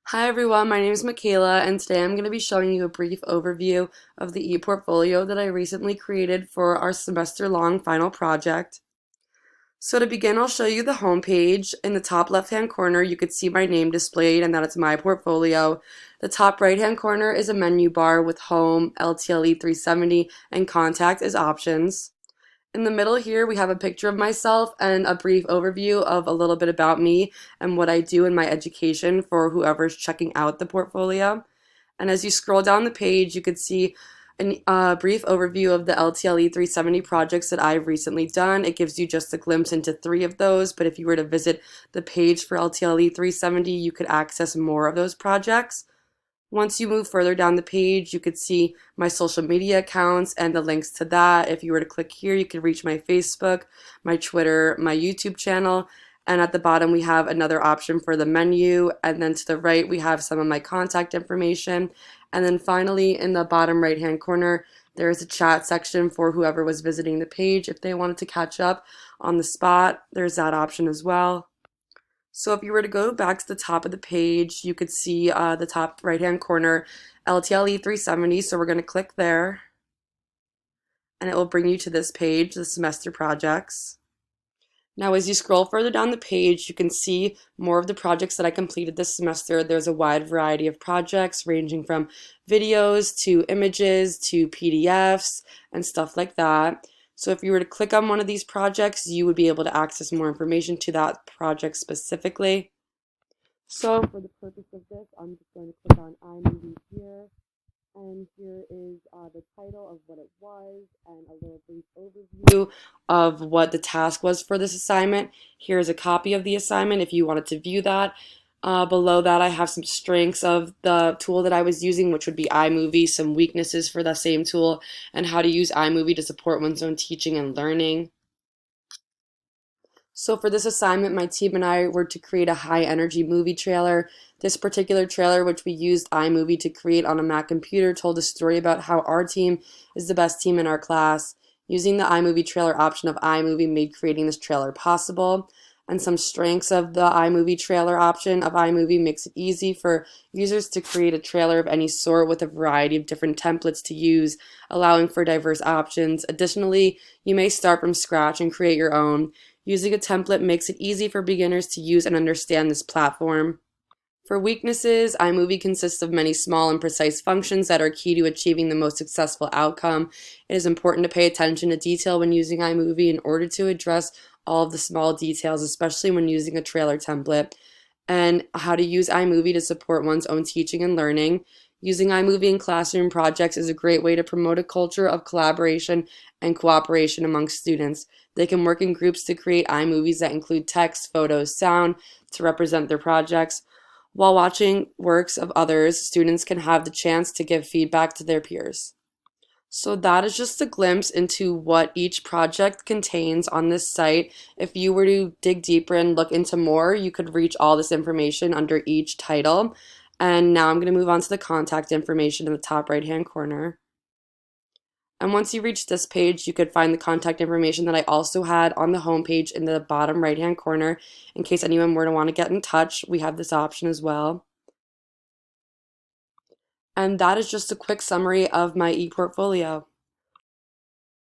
Hi everyone, my name is Michaela, and today I'm going to be showing you a brief overview of the ePortfolio that I recently created for our semester-long final project. So to begin, I'll show you the home page. In the top left-hand corner, you could see my name displayed and that it's my portfolio. The top right-hand corner is a menu bar with Home, LTLE 370, and Contact as options. In the middle here, we have a picture of myself and a brief overview of a little bit about me and what I do in my education for whoever's checking out the portfolio. And as you scroll down the page, you could see a brief overview of the LTLE 370 projects that I've recently done. It gives you just a glimpse into 3 of those, but if you were to visit the page for LTLE 370, you could access more of those projects. Once you move further down the page, you could see my social media accounts and the links to that. If you were to click here, you could reach my Facebook, my Twitter, my YouTube channel. And at the bottom, we have another option for the menu. And then to the right, we have some of my contact information. And then finally, in the bottom right-hand corner, there is a chat section for whoever was visiting the page. If they wanted to catch up on the spot, there's that option as well. So if you were to go back to the top of the page, you could see the top right-hand corner, LTLE 370. So we're going to click there, and it will bring you to this page, the semester projects. Now, as you scroll further down the page, you can see more of the projects that I completed this semester. There's a wide variety of projects ranging from videos to images to PDFs and stuff like that. So if you were to click on one of these projects, you would be able to access more information to that project specifically. So for the purpose of this, I'm just going to click on iMovie here. And here is the title of what it was and a little brief overview of what the task was for this assignment. Here's a copy of the assignment if you wanted to view that. Below that, I have some strengths of the tool that I was using, which would be iMovie, some weaknesses for the same tool, and how to use iMovie to support one's own teaching and learning. So for this assignment, my team and I were to create a high energy movie trailer. This particular trailer, which we used iMovie to create on a Mac computer, told a story about how our team is the best team in our class. Using the iMovie trailer option of iMovie made creating this trailer possible. And some strengths of the iMovie trailer option of iMovie makes it easy for users to create a trailer of any sort with a variety of different templates to use, allowing for diverse options. Additionally, you may start from scratch and create your own. Using a template makes it easy for beginners to use and understand this platform. For weaknesses, iMovie consists of many small and precise functions that are key to achieving the most successful outcome. It is important to pay attention to detail when using iMovie in order to address all of the small details, especially when using a trailer template. And how to use iMovie to support one's own teaching and learning. Using iMovie in classroom projects is a great way to promote a culture of collaboration and cooperation among students. They can work in groups to create iMovies that include text, photos, sound to represent their projects. While watching works of others, students can have the chance to give feedback to their peers. So that is just a glimpse into what each project contains on this site. If you were to dig deeper and look into more, you could reach all this information under each title. And now I'm going to move on to the contact information in the top right-hand corner. And once you reach this page, you could find the contact information that I also had on the home page in the bottom right-hand corner. In case anyone were to want to get in touch, we have this option as well. And that is just a quick summary of my ePortfolio.